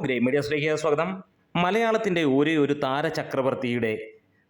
Great മീഡിയസിലേക്ക് സ്വാഗതം. മലയാളത്തിൻ്റെ ഒരേ ഒരു താരചക്രവർത്തിയുടെ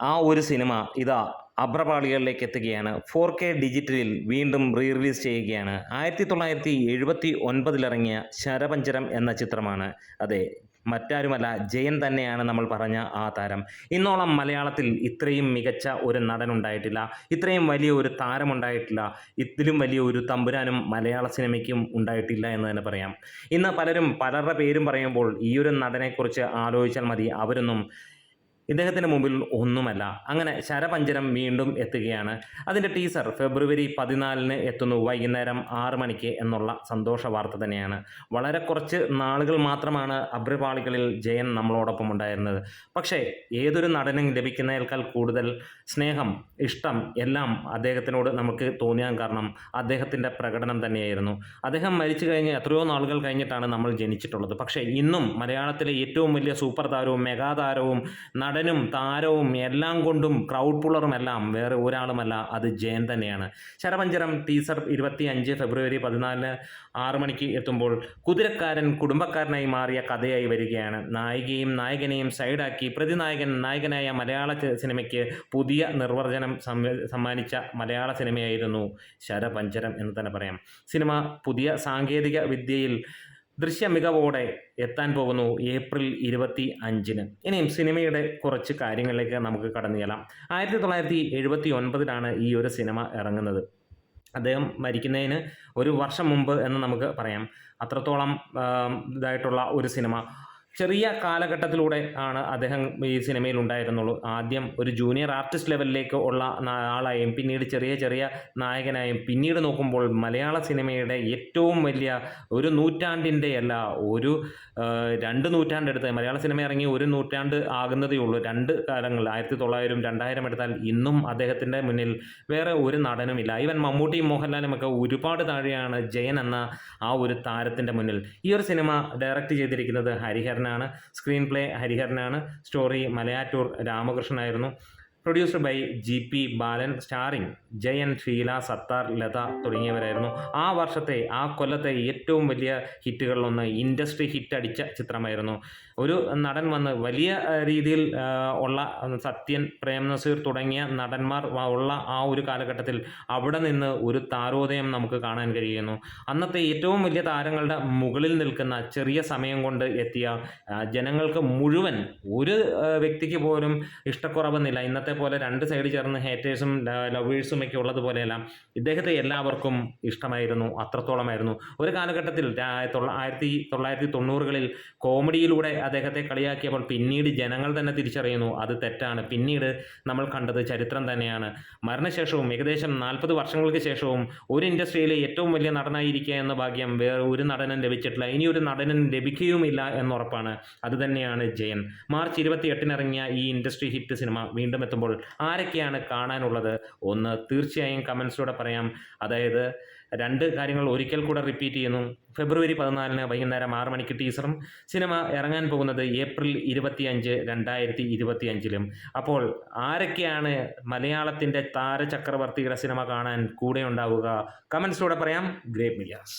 ആ ഒരു സിനിമ ഇതാ അഭ്രപാളികളിലേക്ക് എത്തുകയാണ്. 4K ഡിജിറ്റലിൽ വീണ്ടും റിലീസ് ചെയ്യുകയാണ്. 1979 ഇറങ്ങിയ ശരപഞ്ചരം എന്ന ചിത്രമാണ്. അതെ, മറ്റാരുമല്ല, ജയൻ തന്നെയാണ് നമ്മൾ പറഞ്ഞ ആ താരം. ഇന്നോളം മലയാളത്തിൽ ഇത്രയും മികച്ച ഒരു നടനുണ്ടായിട്ടില്ല, ഇത്രയും വലിയ ഒരു താരമുണ്ടായിട്ടില്ല, ഇതിലും വലിയ ഒരു തമ്പുരാനും മലയാള സിനിമയ്ക്കും ഉണ്ടായിട്ടില്ല എന്ന് തന്നെ പറയാം. ഇന്ന് പലരും പലരുടെ പേരും പറയുമ്പോൾ ഈ ഒരു നടനെക്കുറിച്ച് ആലോചിച്ചാൽ മതി, അവരൊന്നും ഇദ്ദേഹത്തിന് മുമ്പിൽ ഒന്നുമല്ല. അങ്ങനെ ശരപഞ്ചരം വീണ്ടും എത്തുകയാണ്. അതിൻ്റെ ടീസർ ഫെബ്രുവരി 14 എത്തുന്നു, വൈകുന്നേരം 6 മണിക്ക് എന്നുള്ള സന്തോഷ വാർത്ത തന്നെയാണ്. വളരെ കുറച്ച് നാളുകൾ മാത്രമാണ് അഭ്രപാളികളിൽ ജയൻ നമ്മളോടൊപ്പം ഉണ്ടായിരുന്നത്. പക്ഷേ ഏതൊരു നടനും ലഭിക്കുന്നതിനേക്കാൾ കൂടുതൽ സ്നേഹം, ഇഷ്ടം എല്ലാം അദ്ദേഹത്തിനോട് നമുക്ക് തോന്നിയാൻ കാരണം അദ്ദേഹത്തിൻ്റെ പ്രകടനം തന്നെയായിരുന്നു. അദ്ദേഹം മരിച്ചു കഴിഞ്ഞ് എത്രയോ നാളുകൾ കഴിഞ്ഞിട്ടാണ് നമ്മൾ ജനിച്ചിട്ടുള്ളത്. പക്ഷേ ഇന്നും മലയാളത്തിലെ ഏറ്റവും വലിയ സൂപ്പർ താരവും മെഗാ താരവും നടനും താരവും എല്ലാം കൊണ്ടും ക്രൗഡ് പുള്ളറുമെല്ലാം വേറെ ഒരാളുമല്ല, അത് ജയൻ തന്നെയാണ്. ശരപഞ്ചരം ടീസർ 25 ഫെബ്രുവരി 14 6 മണിക്ക് എത്തുമ്പോൾ കുതിരക്കാരൻ കുടുംബക്കാരനായി മാറിയ കഥയായി വരികയാണ്. നായികയും നായകനെയും സൈഡാക്കി പ്രതിനായകൻ നായകനായ മലയാള സിനിമയ്ക്ക് പുതിയ നിർവചനം സമ്മാനിച്ച മലയാള സിനിമയായിരുന്നു ശരപഞ്ചരം എന്ന് തന്നെ പറയാം. സിനിമ പുതിയ സാങ്കേതിക വിദ്യയിൽ ദൃശ്യ മികവോടെ എത്താൻ പോകുന്നു ഏപ്രിൽ 25. ഇനിയും സിനിമയുടെ കുറച്ച് കാര്യങ്ങളിലേക്ക് നമുക്ക് കടന്നു ചെല്ലാം. 1979 ഈ ഒരു സിനിമ ഇറങ്ങുന്നത്. അദ്ദേഹം മരിക്കുന്നതിന് ഒരു വർഷം മുമ്പ് എന്ന് നമുക്ക് പറയാം. അത്രത്തോളം ഇതായിട്ടുള്ള ഒരു സിനിമ. ചെറിയ കാലഘട്ടത്തിലൂടെ ആണ് അദ്ദേഹം ഈ സിനിമയിൽ ഉണ്ടായിരുന്നുള്ളൂ. ആദ്യം ഒരു ജൂനിയർ ആർട്ടിസ്റ്റ് ലെവലിലേക്ക് ഉള്ള ആളായും പിന്നീട് ചെറിയ ചെറിയ നായകനായും പിന്നീട് നോക്കുമ്പോൾ മലയാള സിനിമയുടെ ഏറ്റവും വലിയ ഒരു നൂറ്റാണ്ടിൻ്റെ അല്ല, ഒരു 2 നൂറ്റാണ്ടെടുത്ത് മലയാള സിനിമ ഇറങ്ങി 1 നൂറ്റാണ്ട് ആകുന്നതേ ഉള്ളൂ. 2 കാലങ്ങൾ 1900 2000 എടുത്താൽ ഇന്നും അദ്ദേഹത്തിൻ്റെ മുന്നിൽ വേറെ ഒരു നടനുമില്ല. ഈവൻ മമ്മൂട്ടിയും മോഹൻലാലും ഒക്കെ ഒരുപാട് താഴെയാണ് ജയൻ എന്ന ആ ഒരു താരത്തിൻ്റെ മുന്നിൽ. ഈ ഒരു സിനിമ ഡയറക്റ്റ് ചെയ്തിരിക്കുന്നത് ഹരിഹരൻ ആണ്. സ്ക്രീൻ പ്ലേ ഹരിഹരനാണ്. സ്റ്റോറി മലയാറ്റൂർ രാമകൃഷ്ണനായിരുന്നു. Produced by GP Balan. Starring Jayan, Sheela, Sathar, Latha തുടങ്ങിയവരായിരുന്നു. ആ വർഷത്തെ ആ കൊല്ലത്തെ ഏറ്റവും വലിയ ഹിറ്റുകളിലൊന്ന്, ഇൻഡസ്ട്രി ഹിറ്റ് അടിച്ച ചിത്രമായിരുന്നു. ഒരു നടൻ വന്ന് വലിയ രീതിയിൽ ഉള്ള സത്യൻ, പ്രേം നസീർ തുടങ്ങിയ നടന്മാർ ഉള്ള ആ ഒരു കാലഘട്ടത്തിൽ അവിടെ നിന്ന് ഒരു താരോദയം നമുക്ക് കാണാൻ കഴിയുന്നു. അന്നത്തെ ഏറ്റവും വലിയ താരങ്ങളുടെ മുകളിൽ നിൽക്കുന്ന, ചെറിയ സമയം കൊണ്ട് എത്തിയ, ജനങ്ങൾക്ക് മുഴുവൻ ഒരു വ്യക്തിക്ക് പോലും ഇഷ്ടക്കുറവെന്നില്ല. ഇന്നത്തെ പോലെ 2 സൈഡ് ചേർന്ന് ഹേറ്റേഴ്സും ലവേഴ്സും ഒക്കെ ഉള്ളതുപോലെയല്ല, ഇദ്ദേഹത്തെ എല്ലാവർക്കും ഇഷ്ടമായിരുന്നു. അത്രത്തോളമായിരുന്നു. ഒരു കാലഘട്ടത്തിൽ 1990കളിൽ കോമഡിയിലൂടെ അദ്ദേഹത്തെ കളിയാക്കിയപ്പോൾ പിന്നീട് ജനങ്ങൾ തന്നെ തിരിച്ചറിയുന്നു അത് തെറ്റാണ്. പിന്നീട് നമ്മൾ കണ്ടത് ചരിത്രം തന്നെയാണ്. മരണശേഷവും ഏകദേശം 40 വർഷങ്ങൾക്ക് ശേഷവും ഒരു ഇൻഡസ്ട്രിയിലെ ഏറ്റവും വലിയ നടനായിരിക്കുക എന്ന ഭാഗ്യം വേറെ ഒരു നടനും ലഭിച്ചിട്ടില്ല, ഇനി ഒരു നടനും ലഭിക്കുകയുമില്ല എന്നുറപ്പാണ്. അതുതന്നെയാണ് ജയൻ. മാർച്ച് 28 ഇറങ്ങിയ ഈ ഇൻഡസ്ട്രി ഹിറ്റ് സിനിമ വീണ്ടും എത്തുമ്പോൾ ആരൊക്കെയാണ് കാണാനുള്ളത്? ഒന്ന് തീർച്ചയായും കമൻസിലൂടെ പറയാം. അതായത് 2 കാര്യങ്ങൾ ഒരിക്കൽ കൂടെ റിപ്പീറ്റ് ചെയ്യുന്നു. ഫെബ്രുവരി 14 വൈകുന്നേരം 6 മണിക്ക് ടീസറും. സിനിമ ഇറങ്ങാൻ പോകുന്നത് ഏപ്രിൽ 25 2025. അപ്പോൾ ആരൊക്കെയാണ് മലയാളത്തിൻ്റെ താരചക്രവർത്തിയുടെ സിനിമ കാണാൻ കൂടെ ഉണ്ടാവുക? കമൻസിലൂടെ പറയാം. Great medias.